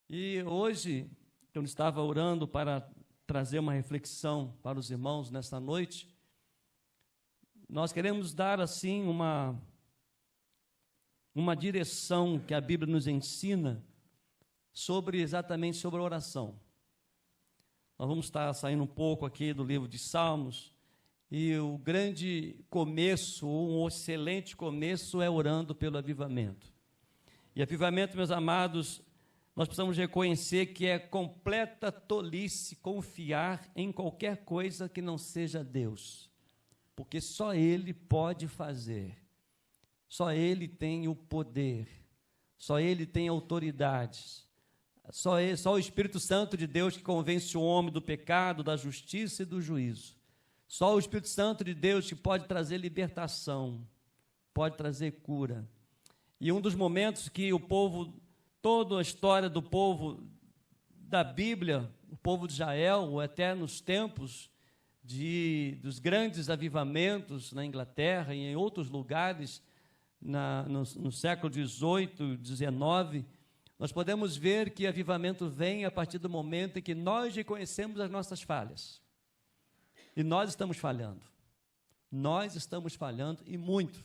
E hoje, eu estava orando para trazer uma reflexão para os irmãos nesta noite, nós queremos dar assim uma direção que a Bíblia nos ensina exatamente sobre a oração. Nós vamos estar saindo um pouco aqui do livro de Salmos, e o grande começo, um excelente começo é orando pelo avivamento. E avivamento, meus amados, nós precisamos reconhecer que é completa tolice confiar em qualquer coisa que não seja Deus, porque só Ele pode fazer, só Ele tem o poder, só Ele tem autoridades, só o Espírito Santo de Deus que convence o homem do pecado, da justiça e do juízo. Só o Espírito Santo de Deus que pode trazer libertação, pode trazer cura. E um dos momentos que o povo, toda a história do povo da Bíblia, o povo de Israel, até nos tempos dos grandes avivamentos na Inglaterra e em outros lugares, no século XVIII, XIX, nós podemos ver que avivamento vem a partir do momento em que nós reconhecemos as nossas falhas. E nós estamos falhando. Nós estamos falhando e muito.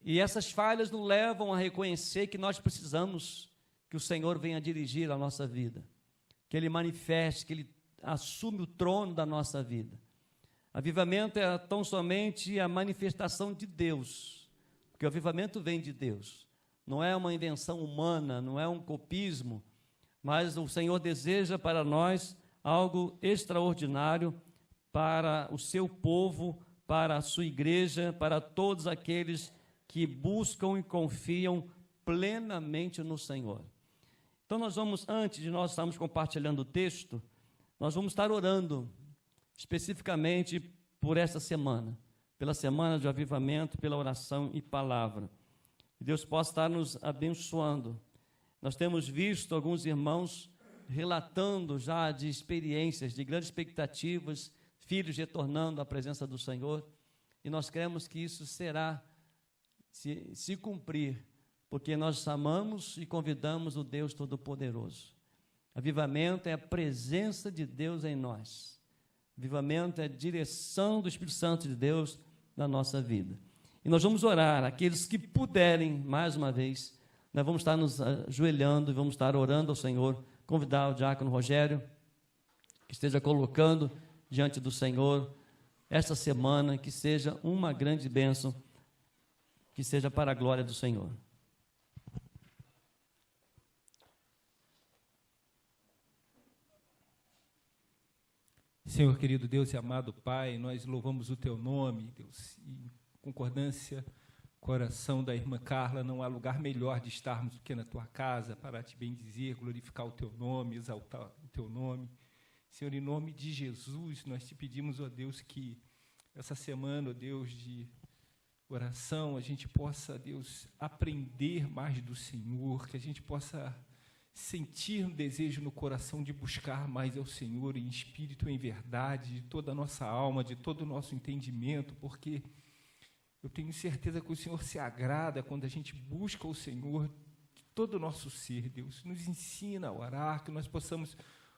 E essas falhas nos levam a reconhecer que nós precisamos que o Senhor venha dirigir a nossa vida, que Ele manifeste, que Ele assume o trono da nossa vida. Avivamento é tão somente a manifestação de Deus, porque o avivamento vem de Deus. Não é uma invenção humana, não é um copismo, mas o Senhor deseja para nós algo extraordinário para o seu povo, para a sua igreja, para todos aqueles que buscam e confiam plenamente no Senhor. Então nós vamos, antes de nós estarmos compartilhando o texto, nós vamos estar orando especificamente por essa semana, pela semana de avivamento, pela oração e palavra. Que Deus possa estar nos abençoando. Nós temos visto alguns irmãos relatando já de experiências, de grandes expectativas, filhos retornando à presença do Senhor, e nós cremos que isso será se cumprir, porque nós amamos e convidamos o Deus Todo-Poderoso. Avivamento é a presença de Deus em nós. Avivamento é a direção do Espírito Santo de Deus na nossa vida. E nós vamos orar, aqueles que puderem, mais uma vez, nós vamos estar nos ajoelhando e vamos estar orando ao Senhor, convidar o diácono Rogério, que esteja colocando diante do Senhor esta semana, que seja uma grande bênção, que seja para a glória do Senhor. Senhor querido Deus e amado Pai, nós louvamos o Teu nome, Deus, e em concordância com a oração da irmã Carla, não há lugar melhor de estarmos do que na Tua casa, para Te bendizer, glorificar o Teu nome, exaltar o Teu nome. Senhor, em nome de Jesus, nós Te pedimos, ó Deus, que essa semana, ó Deus, de oração, a gente possa, Deus, aprender mais do Senhor, que a gente possa sentir um desejo no coração de buscar mais ao Senhor em espírito e em verdade, de toda a nossa alma, de todo o nosso entendimento, porque eu tenho certeza que o Senhor se agrada quando a gente busca o Senhor de todo o nosso ser. Deus, nos ensina a orar, que nós possamos,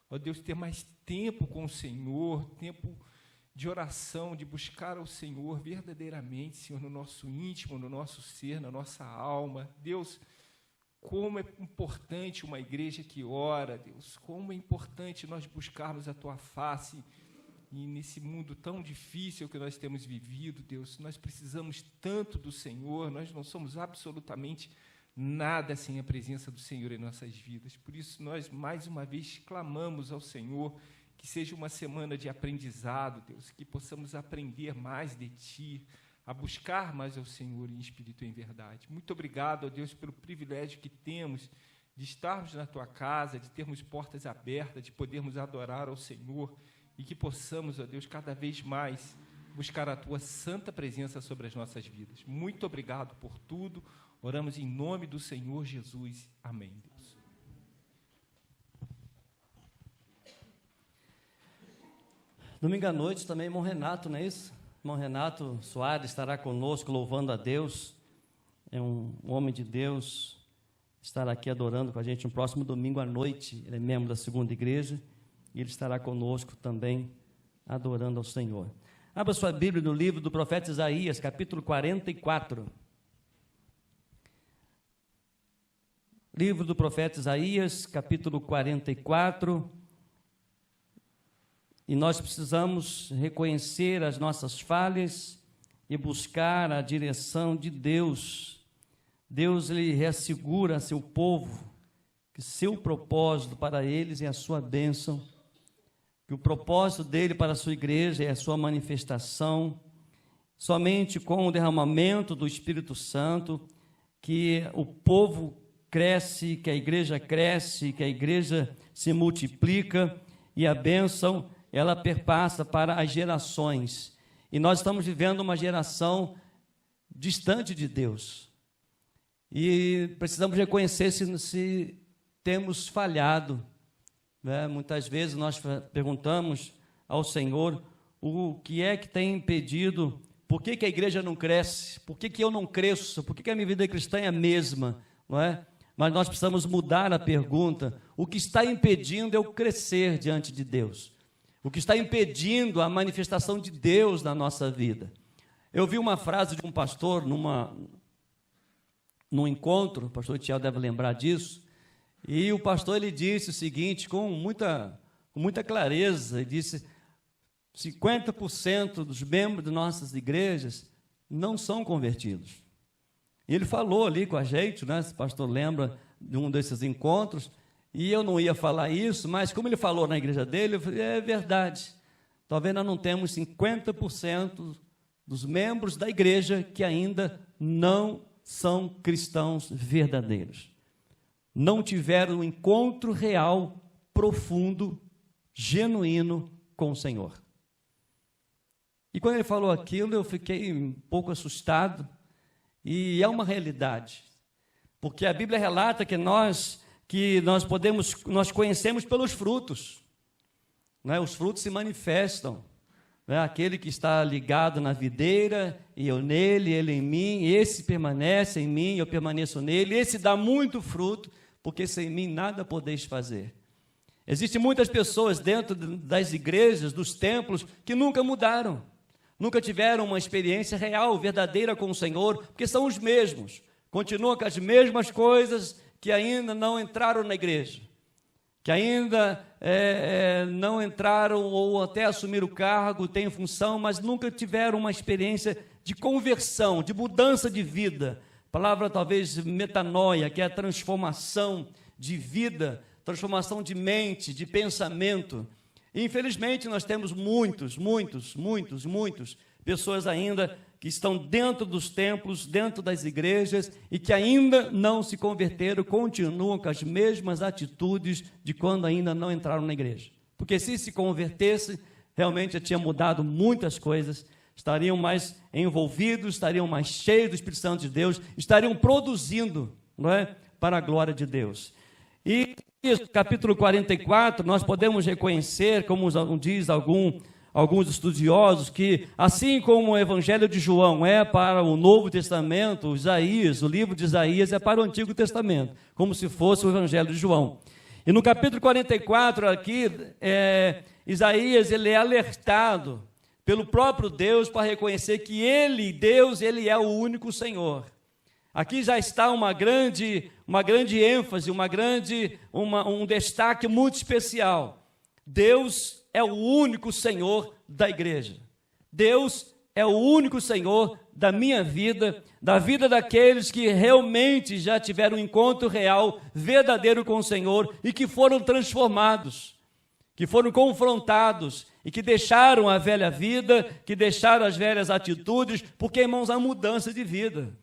ó Deus, ter mais tempo com o Senhor, tempo de oração, de buscar ao Senhor verdadeiramente, Senhor, no nosso íntimo, no nosso ser, na nossa alma. Deus, como é importante uma igreja que ora, Deus, como é importante nós buscarmos a Tua face, e nesse mundo tão difícil que nós temos vivido, Deus, nós precisamos tanto do Senhor, nós não somos absolutamente nada sem a presença do Senhor em nossas vidas. Por isso, nós, mais uma vez, clamamos ao Senhor que seja uma semana de aprendizado, Deus, que possamos aprender mais de Ti, a buscar mais ao Senhor em espírito e em verdade. Muito obrigado, ó Deus, pelo privilégio que temos de estarmos na Tua casa, de termos portas abertas, de podermos adorar ao Senhor e que possamos, ó Deus, cada vez mais buscar a Tua santa presença sobre as nossas vidas. Muito obrigado por tudo. Oramos em nome do Senhor Jesus. Amém, Deus. Domingo à noite também, irmão Renato, não é isso? Irmão Renato Soares estará conosco louvando a Deus. É um homem de Deus estará aqui adorando com a gente no próximo domingo à noite. Ele é membro da segunda igreja e ele estará conosco também adorando ao Senhor. Abra sua Bíblia no livro do profeta Isaías, capítulo 44. Livro do profeta Isaías, capítulo 44. E nós precisamos reconhecer as nossas falhas e buscar a direção de Deus. Deus, Ele reassegura a seu povo que seu propósito para eles é a sua bênção, que o propósito dele para a sua igreja é a sua manifestação, somente com o derramamento do Espírito Santo, que o povo cresce, que a igreja se multiplica e a bênção, ela perpassa para as gerações. E nós estamos vivendo uma geração distante de Deus. E precisamos reconhecer se temos falhado. Muitas vezes nós perguntamos ao Senhor o que é que tem impedido, por que a igreja não cresce, por que eu não cresço, por que a minha vida cristã é a mesma, não é? Mas nós precisamos mudar a pergunta: o que está impedindo eu crescer diante de Deus? O que está impedindo a manifestação de Deus na nossa vida? Eu vi uma frase de um pastor num encontro, o pastor Tiago deve lembrar disso, e o pastor ele disse o seguinte, com muita clareza, ele disse: 50% dos membros de nossas igrejas não são convertidos. E ele falou ali com a gente, né? Esse pastor lembra de um desses encontros, e eu não ia falar isso, mas como ele falou na igreja dele, eu falei: é verdade, talvez nós não temos 50% dos membros da igreja que ainda não são cristãos verdadeiros. Não tiveram um encontro real, profundo, genuíno com o Senhor. E quando ele falou aquilo, eu fiquei um pouco assustado, e é uma realidade, porque a Bíblia relata que nós conhecemos pelos frutos, né? Os frutos se manifestam, né? Aquele que está ligado na videira, e eu nele, ele em mim, esse permanece em mim, eu permaneço nele, esse dá muito fruto, porque sem mim nada podeis fazer. Existem muitas pessoas dentro das igrejas, dos templos, que nunca mudaram, nunca tiveram uma experiência real, verdadeira com o Senhor, porque são os mesmos, continuam com as mesmas coisas, que ainda não entraram na igreja, que ainda não entraram ou até assumiram o cargo, têm função, mas nunca tiveram uma experiência de conversão, de mudança de vida. A palavra talvez metanoia, que é a transformação de vida, transformação de mente, de pensamento. E, infelizmente, nós temos muitas pessoas ainda que estão dentro dos templos, dentro das igrejas, e que ainda não se converteram, continuam com as mesmas atitudes de quando ainda não entraram na igreja. Porque se convertesse, realmente já tinha mudado muitas coisas, estariam mais envolvidos, estariam mais cheios do Espírito Santo de Deus, estariam produzindo, não é, para a glória de Deus. E no capítulo 44, nós podemos reconhecer, como diz alguns estudiosos, que assim como o Evangelho de João é para o Novo Testamento, o livro de Isaías é para o Antigo Testamento, como se fosse o Evangelho de João. E no capítulo 44 aqui, Isaías ele é alertado pelo próprio Deus para reconhecer que Ele, Deus, Ele é o único Senhor. Aqui já está uma grande ênfase, um destaque muito especial. Deus é o único Senhor da igreja. Deus é o único Senhor da minha vida, da vida daqueles que realmente já tiveram um encontro real, verdadeiro com o Senhor e que foram transformados, que foram confrontados e que deixaram a velha vida, que deixaram as velhas atitudes, porque, irmãos, há mudança de vida,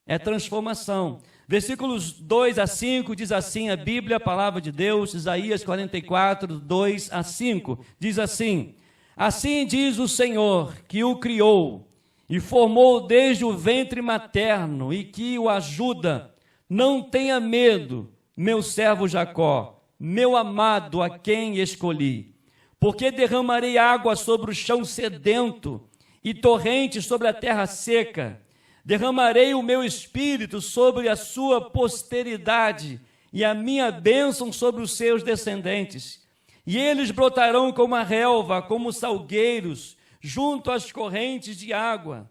é transformação. Versículos 2 a 5 diz assim a Bíblia, a palavra de Deus, Isaías 44, 2 a 5, diz assim: assim diz o Senhor, que o criou e formou desde o ventre materno e que o ajuda. Não tenha medo, meu servo Jacó, meu amado, a quem escolhi, porque derramarei água sobre o chão sedento e torrentes sobre a terra seca. Derramarei o meu espírito sobre a sua posteridade e a minha bênção sobre os seus descendentes. E eles brotarão como a relva, como salgueiros, junto às correntes de água.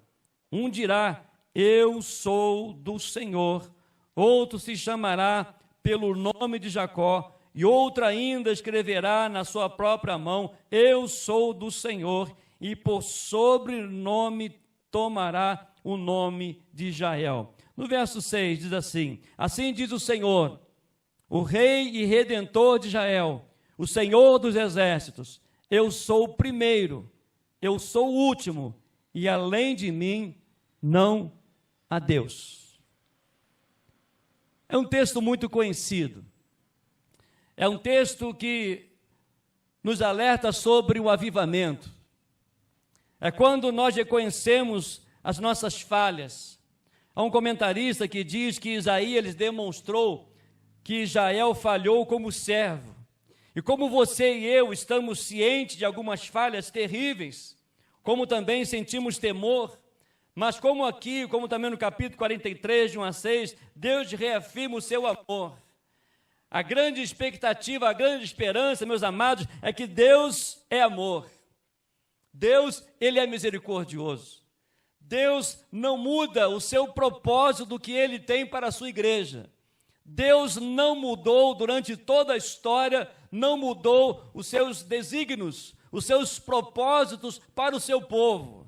Um dirá: eu sou do Senhor. Outro se chamará pelo nome de Jacó, e outro ainda escreverá na sua própria mão: eu sou do Senhor, e por sobrenome tomará o nome de Israel. No verso 6 diz assim: assim diz o Senhor, o Rei e Redentor de Israel, o Senhor dos exércitos: eu sou o primeiro, eu sou o último, e além de mim não há Deus. É um texto muito conhecido. É um texto que nos alerta sobre o avivamento. É quando nós reconhecemos as nossas falhas. Há um comentarista que diz que Isaías demonstrou que Israel falhou como servo. E como você e eu estamos cientes de algumas falhas terríveis, como também sentimos temor, mas como aqui, como também no capítulo 43, de 1 a 6, Deus reafirma o seu amor. A grande expectativa, a grande esperança, meus amados, é que Deus é amor. Deus, Ele é misericordioso. Deus não muda o seu propósito do que Ele tem para a sua igreja. Deus não mudou durante toda a história, não mudou os seus desígnios, os seus propósitos para o seu povo.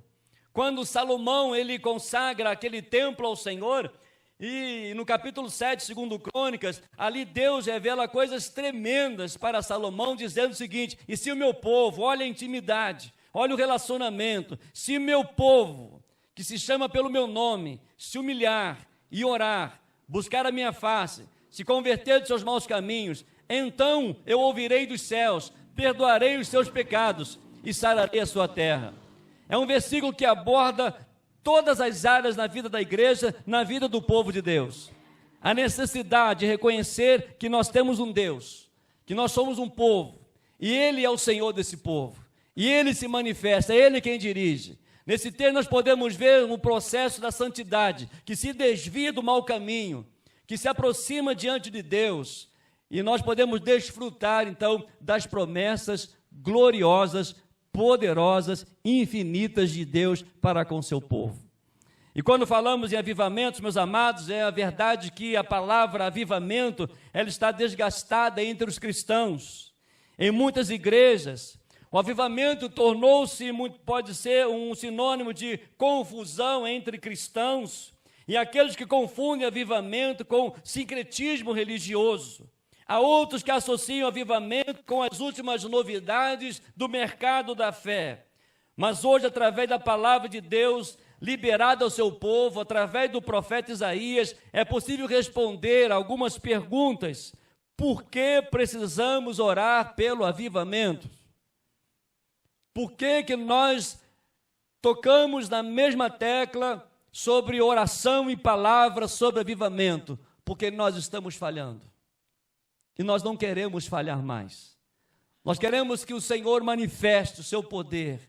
Quando Salomão, ele consagra aquele templo ao Senhor, e no capítulo 7, segundo Crônicas, ali Deus revela coisas tremendas para Salomão, dizendo o seguinte: e se o meu povo, olha a intimidade, olha o relacionamento, se o meu povo, que se chama pelo meu nome, se humilhar e orar, buscar a minha face, se converter dos seus maus caminhos, então eu ouvirei dos céus, perdoarei os seus pecados e sararei a sua terra. É um versículo que aborda todas as áreas na vida da igreja, na vida do povo de Deus. A necessidade de reconhecer que nós temos um Deus, que nós somos um povo, e Ele é o Senhor desse povo, e Ele se manifesta, é Ele quem dirige. Nesse texto nós podemos ver um processo da santidade, que se desvia do mau caminho, que se aproxima diante de Deus, e nós podemos desfrutar então das promessas gloriosas, poderosas, infinitas de Deus para com seu povo. E quando falamos em avivamentos, meus amados, é a verdade que a palavra avivamento, ela está desgastada entre os cristãos. Em muitas igrejas, o avivamento tornou-se, pode ser um sinônimo de confusão entre cristãos e aqueles que confundem avivamento com sincretismo religioso. Há outros que associam avivamento com as últimas novidades do mercado da fé. Mas hoje, através da palavra de Deus liberada ao seu povo, através do profeta Isaías, é possível responder algumas perguntas. Por que precisamos orar pelo avivamento? Por que nós tocamos na mesma tecla sobre oração e palavra sobre avivamento? Porque nós estamos falhando. E nós não queremos falhar mais. Nós queremos que o Senhor manifeste o seu poder,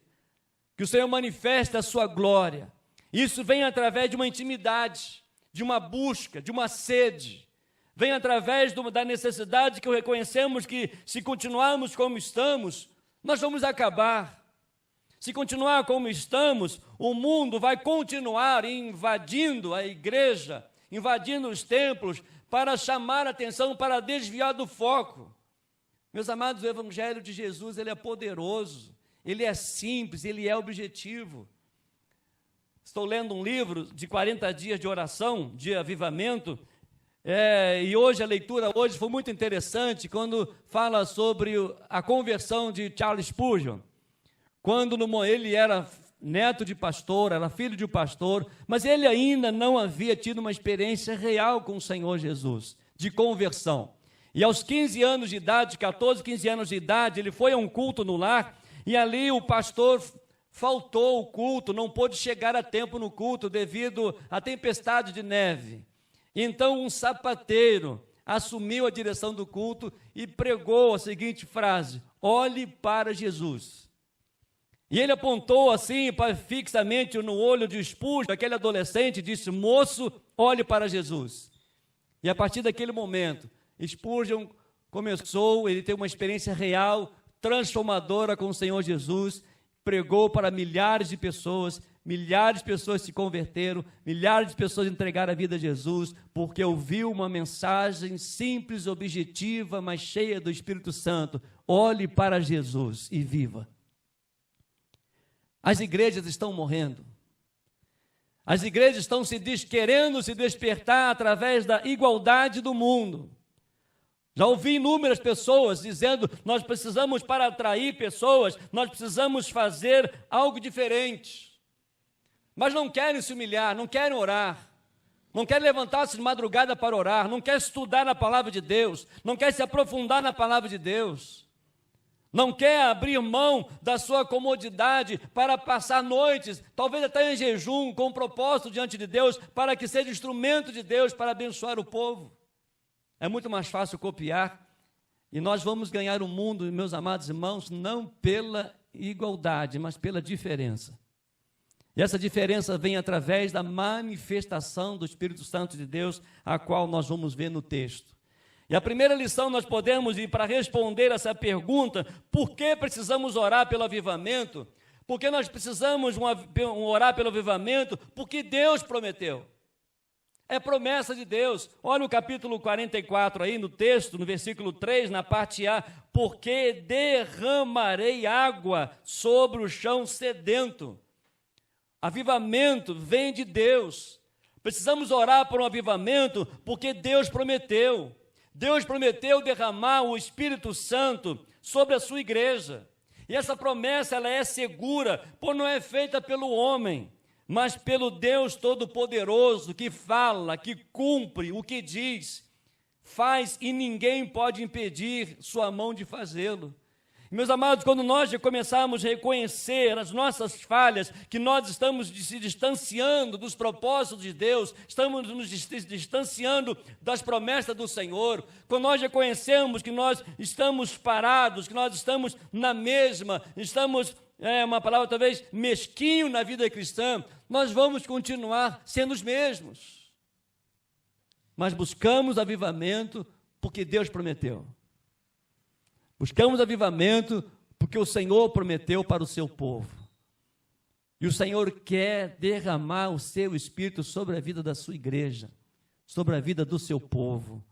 que o Senhor manifeste a sua glória. Isso vem através de uma intimidade, de uma busca, de uma sede. Vem através da necessidade que reconhecemos que, se continuarmos como estamos, nós vamos acabar. Se continuar como estamos, o mundo vai continuar invadindo a igreja, invadindo os templos, para chamar a atenção, para desviar do foco. Meus amados, o Evangelho de Jesus, ele é poderoso, ele é simples, ele é objetivo. Estou lendo um livro de 40 dias de oração, de avivamento, e hoje, a leitura hoje foi muito interessante, quando fala sobre a conversão de Charles Spurgeon, quando ele era neto de pastor, era filho de um pastor, mas ele ainda não havia tido uma experiência real com o Senhor Jesus, de conversão. E aos 15 anos de idade, 14, 15 anos de idade, ele foi a um culto no lar, e ali o pastor faltou o culto, não pôde chegar a tempo no culto devido à tempestade de neve. Então um sapateiro assumiu a direção do culto e pregou a seguinte frase: olhe para Jesus. E ele apontou assim, fixamente no olho de Spurgeon, aquele adolescente, e disse: moço, olhe para Jesus. E a partir daquele momento, Spurgeon começou, ele teve uma experiência real, transformadora com o Senhor Jesus, pregou para milhares de pessoas se converteram, milhares de pessoas entregaram a vida a Jesus, porque ouviu uma mensagem simples, objetiva, mas cheia do Espírito Santo: olhe para Jesus e viva. As igrejas estão morrendo, as igrejas estão querendo se despertar através da igualdade do mundo. Já ouvi inúmeras pessoas dizendo: nós precisamos, para atrair pessoas, nós precisamos fazer algo diferente. Mas não querem se humilhar, não querem orar, não querem levantar-se de madrugada para orar, não querem estudar a palavra de Deus, não querem se aprofundar na palavra de Deus, não quer abrir mão da sua comodidade para passar noites, talvez até em jejum, com propósito diante de Deus, para que seja instrumento de Deus para abençoar o povo. É muito mais fácil copiar, e nós vamos ganhar o mundo, meus amados irmãos, não pela igualdade, mas pela diferença. E essa diferença vem através da manifestação do Espírito Santo de Deus, a qual nós vamos ver no texto. E a primeira lição nós podemos ir para responder essa pergunta: por que precisamos orar pelo avivamento? Porque nós precisamos orar pelo avivamento? Porque Deus prometeu. É promessa de Deus. Olha o capítulo 44 aí no texto, no versículo 3, na parte A: porque derramarei água sobre o chão sedento. Avivamento vem de Deus. Precisamos orar por um avivamento porque Deus prometeu. Deus prometeu derramar o Espírito Santo sobre a sua igreja. E essa promessa, ela é segura, pois não é feita pelo homem, mas pelo Deus Todo-Poderoso, que fala, que cumpre o que diz, faz e ninguém pode impedir sua mão de fazê-lo. Meus amados, quando nós já começarmos a reconhecer as nossas falhas, que nós estamos se distanciando dos propósitos de Deus, estamos nos distanciando das promessas do Senhor, quando nós reconhecemos que nós estamos parados, que nós estamos na mesma, estamos, uma palavra talvez, mesquinho na vida cristã, nós vamos continuar sendo os mesmos. Mas buscamos avivamento porque Deus prometeu. Buscamos avivamento porque o Senhor prometeu para o seu povo. E o Senhor quer derramar o seu Espírito sobre a vida da sua igreja, sobre a vida do seu povo.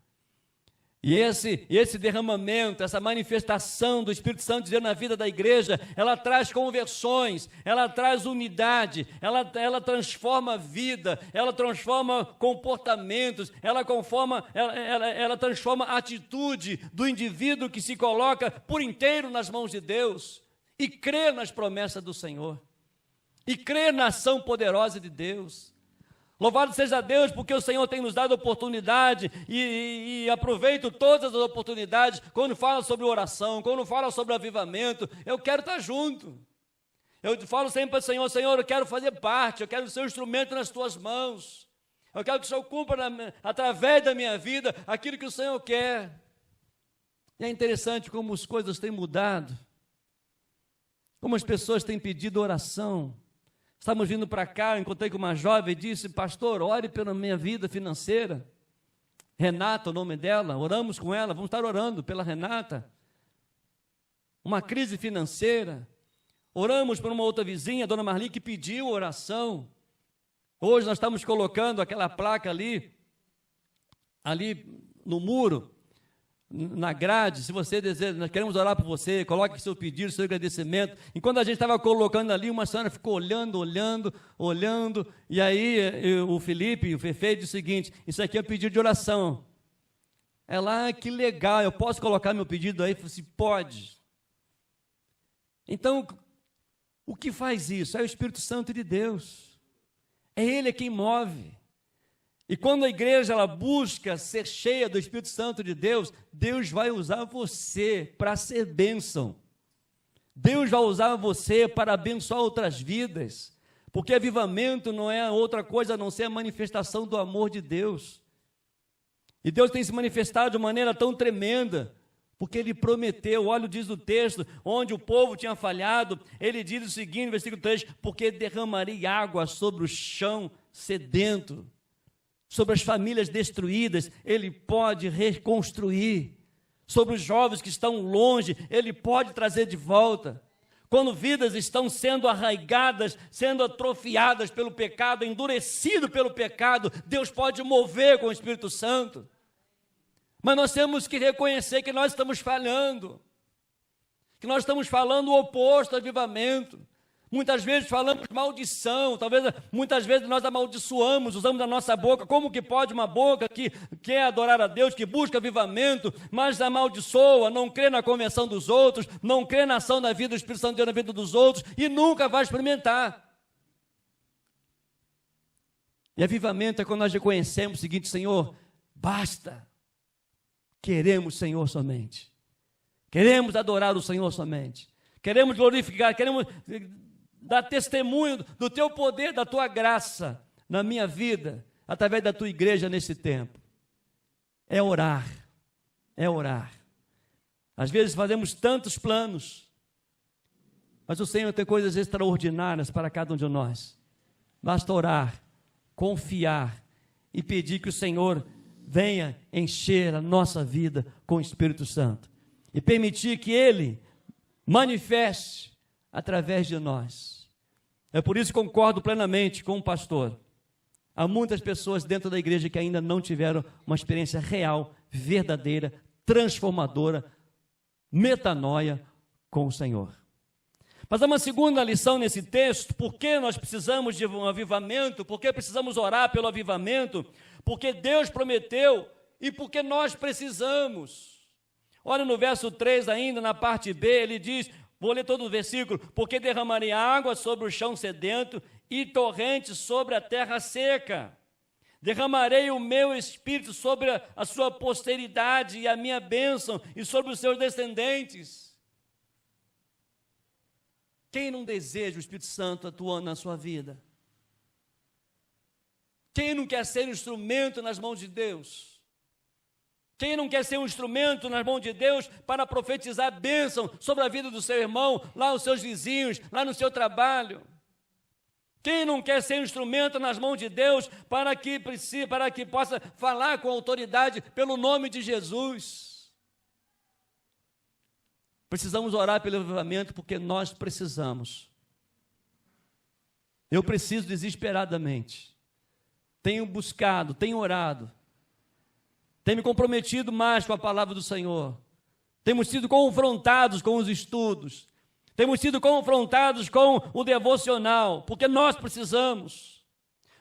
E esse derramamento, essa manifestação do Espírito Santo de Deus na vida da igreja, ela traz conversões, ela traz unidade, ela transforma a vida, ela transforma comportamentos, ela transforma a atitude do indivíduo que se coloca por inteiro nas mãos de Deus e crê nas promessas do Senhor, e crê na ação poderosa de Deus. Louvado seja Deus, porque o Senhor tem nos dado oportunidade e aproveito todas as oportunidades, quando fala sobre oração, quando fala sobre avivamento, eu quero estar junto. Eu falo sempre para o Senhor: Senhor, eu quero fazer parte, eu quero ser um instrumento nas tuas mãos, eu quero que o Senhor cumpra através da minha vida aquilo que o Senhor quer. E é interessante como as coisas têm mudado, como as pessoas têm pedido oração. Estamos vindo para cá, eu encontrei com uma jovem e disse: pastor, ore pela minha vida financeira. Renata, o nome dela, oramos com ela, vamos estar orando pela Renata. Uma crise financeira. Oramos por uma outra vizinha, a dona Marli, que pediu oração. Hoje nós estamos colocando aquela placa ali no muro, na grade. Se você deseja, nós queremos orar por você, coloque seu pedido, seu agradecimento. E quando a gente estava colocando ali, uma senhora ficou olhando, e aí o Felipe e o Fefe disse o seguinte: isso aqui é um pedido de oração. Ela: que legal, eu posso colocar meu pedido aí? Eu falei assim: pode. Então, o que faz isso? É o Espírito Santo de Deus, é Ele quem move. E quando a igreja ela busca ser cheia do Espírito Santo de Deus, Deus vai usar você para ser bênção. Deus vai usar você para abençoar outras vidas, porque avivamento não é outra coisa a não ser a manifestação do amor de Deus. E Deus tem se manifestado de maneira tão tremenda, porque Ele prometeu. Olha, diz o texto, onde o povo tinha falhado, Ele diz o seguinte, versículo 3, porque derramarei água sobre o chão sedento, sobre as famílias destruídas, Ele pode reconstruir, sobre os jovens que estão longe, Ele pode trazer de volta. Quando vidas estão sendo arraigadas, sendo atrofiadas pelo pecado, endurecido pelo pecado, Deus pode mover com o Espírito Santo. Mas nós temos que reconhecer que nós estamos falhando, que nós estamos falando o oposto do avivamento. Muitas vezes falamos maldição, muitas vezes nós amaldiçoamos, usamos a nossa boca. Como que pode uma boca que quer adorar a Deus, que busca avivamento, mas amaldiçoa, não crê na conversão dos outros, não crê na ação da vida do Espírito Santo de Deus na vida dos outros e nunca vai experimentar. E avivamento é quando nós reconhecemos o seguinte: Senhor, basta. Queremos, Senhor, somente. Queremos adorar o Senhor somente. Queremos glorificar, queremos dar testemunho do Teu poder, da Tua graça na minha vida, através da Tua igreja nesse tempo. É orar, é orar. Às vezes fazemos tantos planos, mas o Senhor tem coisas extraordinárias para cada um de nós. Basta orar, confiar e pedir que o Senhor venha encher a nossa vida com o Espírito Santo e permitir que Ele manifeste através de nós. É por isso que concordo plenamente com o pastor. Há muitas pessoas dentro da igreja que ainda não tiveram uma experiência real, verdadeira, transformadora, metanoia com o Senhor. Mas há uma segunda lição nesse texto: por que nós precisamos de um avivamento, por que precisamos orar pelo avivamento, porque Deus prometeu e porque nós precisamos. Olha no verso 3 ainda, na parte B, ele diz, vou ler todo o versículo: porque derramarei água sobre o chão sedento e torrentes sobre a terra seca. Derramarei o meu espírito sobre a sua posteridade e a minha bênção e sobre os seus descendentes. Quem não deseja o Espírito Santo atuando na sua vida? Quem não quer ser um instrumento nas mãos de Deus? Quem não quer ser um instrumento nas mãos de Deus para profetizar bênção sobre a vida do seu irmão, lá os seus vizinhos, lá no seu trabalho? Quem não quer ser um instrumento nas mãos de Deus para que possa falar com autoridade pelo nome de Jesus? Precisamos orar pelo avivamento porque nós precisamos. Eu preciso desesperadamente. Tenho buscado, tenho orado. Tenho me comprometido mais com a palavra do Senhor. Temos sido confrontados com os estudos. Temos sido confrontados com o devocional, porque nós precisamos.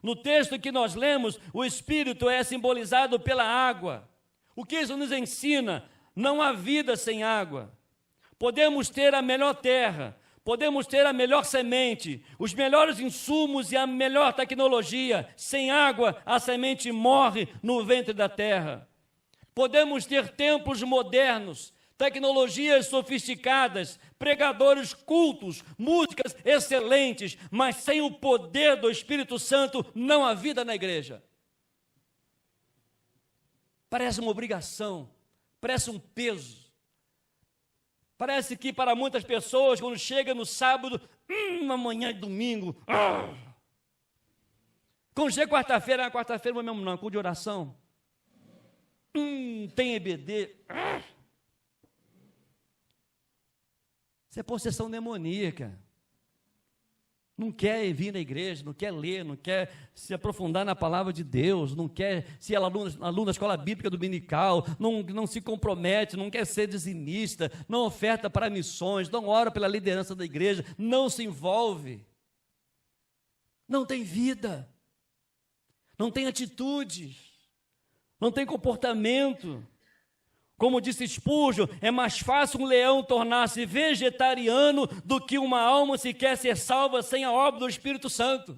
No texto que nós lemos, o Espírito é simbolizado pela água. O que isso nos ensina? Não há vida sem água. Podemos ter a melhor terra, podemos ter a melhor semente, os melhores insumos e a melhor tecnologia. Sem água, a semente morre no ventre da terra. Podemos ter templos modernos, tecnologias sofisticadas, pregadores cultos, músicas excelentes, mas sem o poder do Espírito Santo não há vida na igreja. Parece uma obrigação, parece um peso. Parece que para muitas pessoas, quando chega no sábado, amanhã de domingo, quando chega quarta-feira mesmo não, culto de oração, tem EBD, isso é possessão demoníaca. Não quer vir na igreja, não quer ler, não quer se aprofundar na palavra de Deus, não quer ser aluno da escola bíblica dominical, não se compromete, não quer ser dizimista, não oferta para missões, não ora pela liderança da igreja, não se envolve, não tem vida, não tem atitude, não tem comportamento. Como disse Spurgeon, é mais fácil um leão tornar-se vegetariano do que uma alma sequer ser salva sem a obra do Espírito Santo.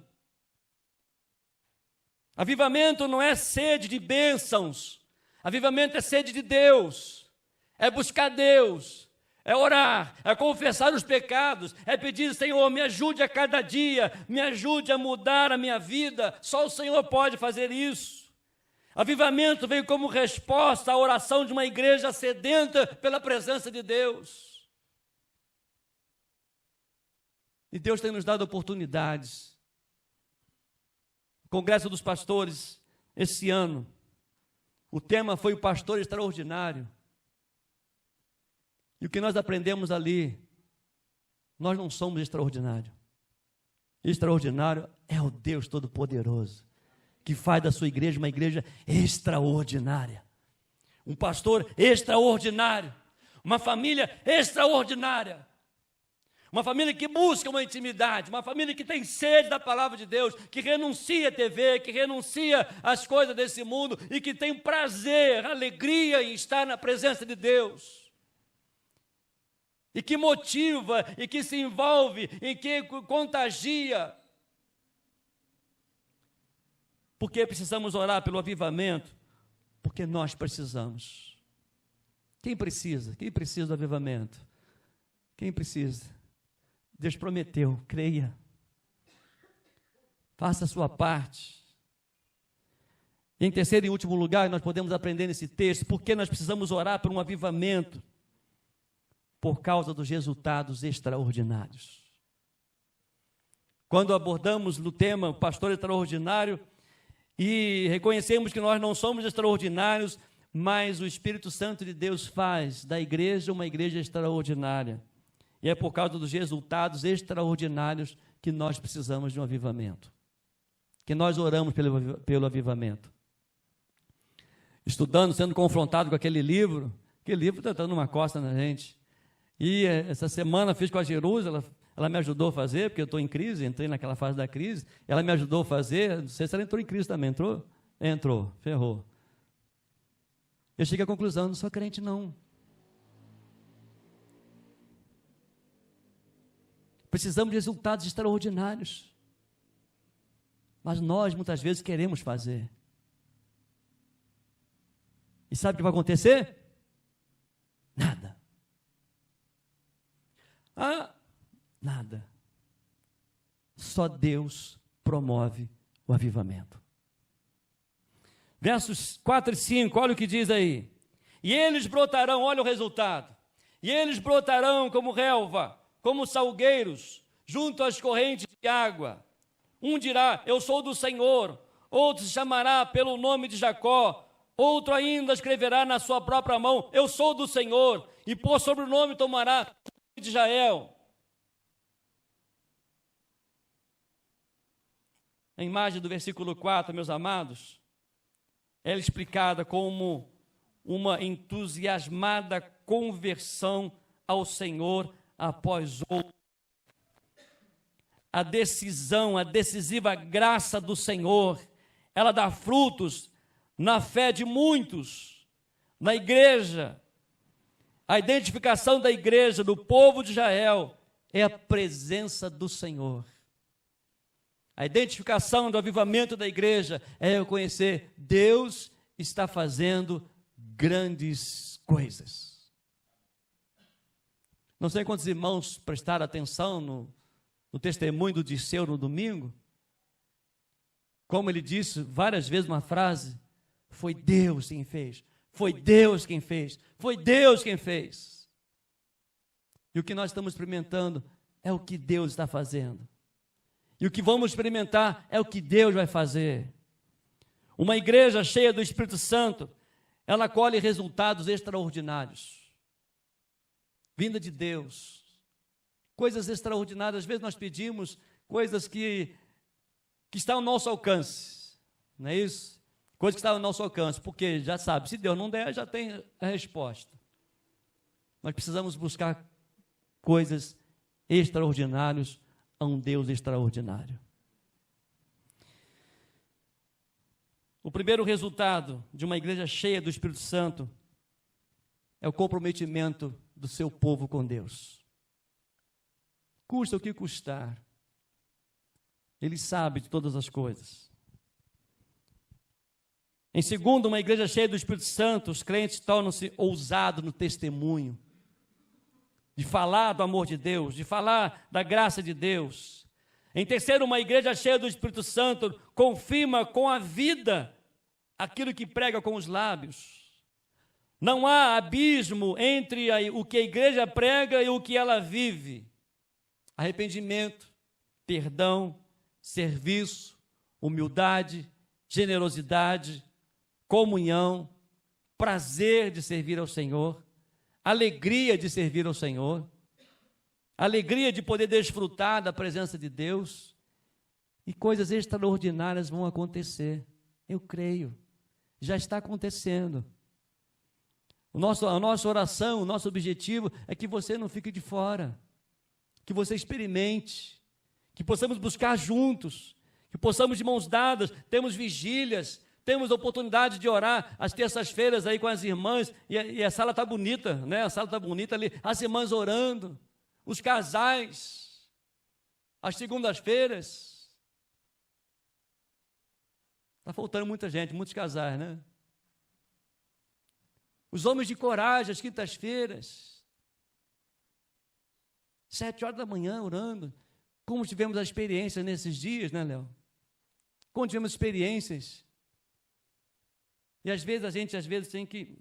Avivamento não é sede de bênçãos, avivamento é sede de Deus, é buscar Deus, é orar, é confessar os pecados, é pedir: Senhor, me ajude a cada dia, me ajude a mudar a minha vida. Só o Senhor pode fazer isso. Avivamento veio como resposta à oração de uma igreja sedenta pela presença de Deus. E Deus tem nos dado oportunidades. O Congresso dos Pastores, esse ano, o tema foi o pastor extraordinário. E o que nós aprendemos ali, nós não somos extraordinários. Extraordinário é o Deus Todo-Poderoso, que faz da sua igreja uma igreja extraordinária. Um pastor extraordinário. Uma família extraordinária. Uma família que busca uma intimidade. Uma família que tem sede da palavra de Deus. Que renuncia à TV, que renuncia às coisas desse mundo. E que tem prazer, alegria em estar na presença de Deus. E que motiva, e que se envolve, e que contagia. Por que precisamos orar pelo avivamento? Porque nós precisamos. Quem precisa? Quem precisa do avivamento? Quem precisa? Deus prometeu, creia. Faça a sua parte. E em terceiro e último lugar, nós podemos aprender nesse texto, por que nós precisamos orar por um avivamento? Por causa dos resultados extraordinários. Quando abordamos no tema o pastor extraordinário, e reconhecemos que nós não somos extraordinários, mas o Espírito Santo de Deus faz da igreja uma igreja extraordinária. E é por causa dos resultados extraordinários que nós precisamos de um avivamento. Que nós oramos pelo avivamento. Estudando, sendo confrontado com aquele livro está dando uma costa na gente. E essa semana fiz com a Jerusa, ela me ajudou a fazer, porque eu estou em crise, entrei naquela fase da crise, ela me ajudou a fazer, não sei se ela entrou em crise também, entrou? Entrou, ferrou. Eu cheguei à conclusão, não sou crente não. Precisamos de resultados extraordinários. Mas nós, muitas vezes, queremos fazer. E sabe o que vai acontecer? Nada. Nada. Só Deus promove o avivamento. Versos 4 e 5, olha o que diz aí. E eles brotarão, olha o resultado. E eles brotarão como relva, como salgueiros, junto às correntes de água. Um dirá, eu sou do Senhor. Outro se chamará pelo nome de Jacó. Outro ainda escreverá na sua própria mão, eu sou do Senhor. E por sobrenome tomará o nome de Israel. A imagem do versículo 4, meus amados, ela é explicada como uma entusiasmada conversão ao Senhor após outra. A decisão, a decisiva graça do Senhor, ela dá frutos na fé de muitos, na igreja. A identificação da igreja, do povo de Israel, é a presença do Senhor. A identificação do avivamento da igreja é reconhecer Deus está fazendo grandes coisas. Não sei quantos irmãos prestaram atenção no testemunho do Disseu no domingo. Como ele disse várias vezes uma frase, foi Deus quem fez, foi Deus quem fez, foi Deus quem fez. E o que nós estamos experimentando é o que Deus está fazendo. E o que vamos experimentar é o que Deus vai fazer. Uma igreja cheia do Espírito Santo, ela colhe resultados extraordinários. Vinda de Deus. Coisas extraordinárias. Às vezes nós pedimos coisas que estão ao nosso alcance. Não é isso? Coisas que estão ao nosso alcance. Porque já sabe, se Deus não der, já tem a resposta. Nós precisamos buscar coisas extraordinárias a um Deus extraordinário. O primeiro resultado de uma igreja cheia do Espírito Santo é o comprometimento do seu povo com Deus. Custa o que custar. Ele sabe de todas as coisas. Em segundo, uma igreja cheia do Espírito Santo, os crentes tornam-se ousados no testemunho, de falar do amor de Deus, de falar da graça de Deus. Em terceiro, uma igreja cheia do Espírito Santo confirma com a vida aquilo que prega com os lábios. Não há abismo entre o que a igreja prega e o que ela vive. Arrependimento, perdão, serviço, humildade, generosidade, comunhão, prazer de servir ao Senhor, alegria de servir ao Senhor, alegria de poder desfrutar da presença de Deus, e coisas extraordinárias vão acontecer. Eu creio, já está acontecendo. A nossa oração, o nosso objetivo é que você não fique de fora, que você experimente, que possamos buscar juntos, que possamos de mãos dadas, temos vigílias, temos oportunidade de orar às terças-feiras aí com as irmãs, e a sala está bonita, né? A sala está bonita ali, as irmãs orando, os casais, às segundas-feiras. Está faltando muita gente, muitos casais, né? Os homens de coragem, às quintas-feiras, 7 horas da manhã, orando. Como tivemos a experiência nesses dias, né, Léo? Como tivemos experiências. E às vezes a gente, tem que...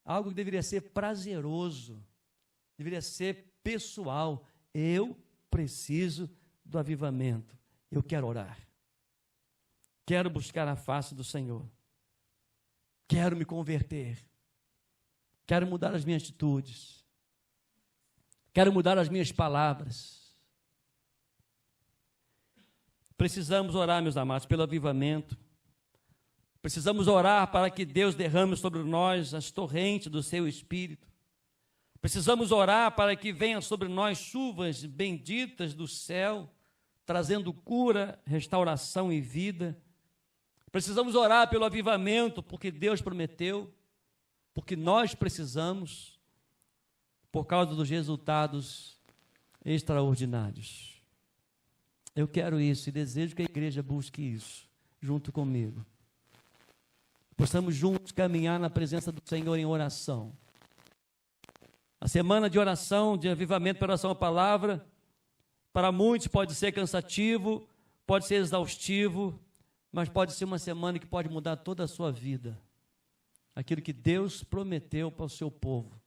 Algo que deveria ser prazeroso, deveria ser pessoal. Eu preciso do avivamento. Eu quero orar. Quero buscar a face do Senhor. Quero me converter. Quero mudar as minhas atitudes. Quero mudar as minhas palavras. Precisamos orar, meus amados, pelo avivamento. Precisamos orar para que Deus derrame sobre nós as torrentes do seu Espírito. Precisamos orar para que venham sobre nós chuvas benditas do céu, trazendo cura, restauração e vida. Precisamos orar pelo avivamento, porque Deus prometeu, porque nós precisamos, por causa dos resultados extraordinários. Eu quero isso e desejo que a igreja busque isso, junto comigo. Possamos juntos caminhar na presença do Senhor em oração. A semana de oração, de avivamento pela oração à palavra, para muitos pode ser cansativo, pode ser exaustivo, mas pode ser uma semana que pode mudar toda a sua vida. Aquilo que Deus prometeu para o seu povo.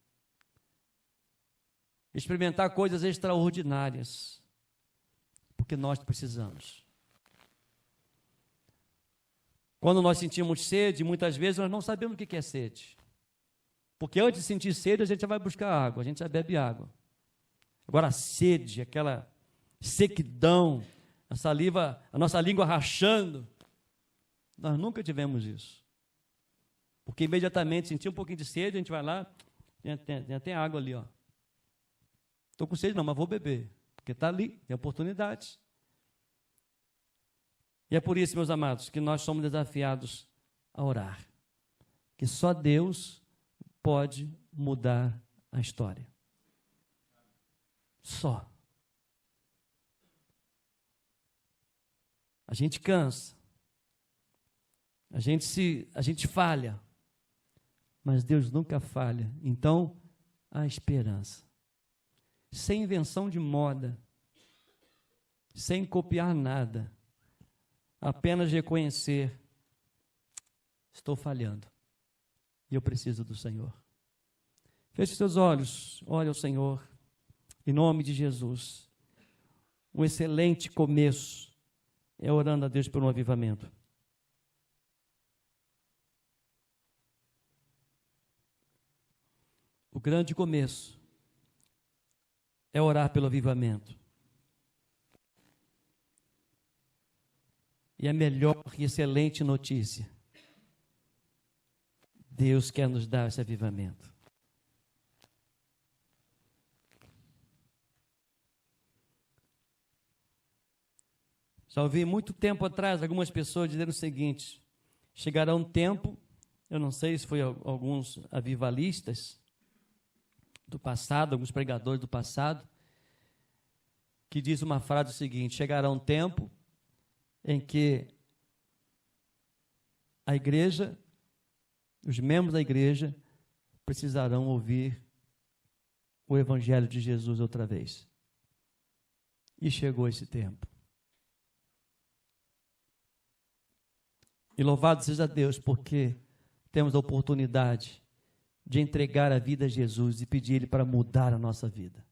Experimentar coisas extraordinárias, porque nós precisamos. Quando nós sentimos sede, muitas vezes nós não sabemos o que é sede. Porque antes de sentir sede, a gente já vai buscar água, a gente já bebe água. Agora a sede, aquela sequidão, a saliva, a nossa língua rachando, nós nunca tivemos isso. Porque imediatamente sentir um pouquinho de sede, a gente vai lá, tem água ali, ó. Estou com sede não, mas vou beber, porque está ali, tem oportunidades. E é por isso, meus amados, que nós somos desafiados a orar. Que só Deus pode mudar a história. Só. A gente cansa. A gente falha. Mas Deus nunca falha. Então, há esperança. Sem invenção de moda. Sem copiar nada. Apenas reconhecer, estou falhando, e eu preciso do Senhor. Feche seus olhos, olhe ao Senhor, em nome de Jesus. Um excelente começo é orando a Deus por um avivamento. O grande começo é orar pelo avivamento. E a melhor e excelente notícia, Deus quer nos dar esse avivamento. Já ouvi muito tempo atrás algumas pessoas dizendo o seguinte: chegará um tempo, eu não sei se foi alguns avivalistas do passado, alguns pregadores do passado, que diz uma frase seguinte: chegará um tempo em que a igreja, os membros da igreja, precisarão ouvir o Evangelho de Jesus outra vez. E chegou esse tempo. E louvado seja Deus, porque temos a oportunidade de entregar a vida a Jesus e pedir Ele para mudar a nossa vida.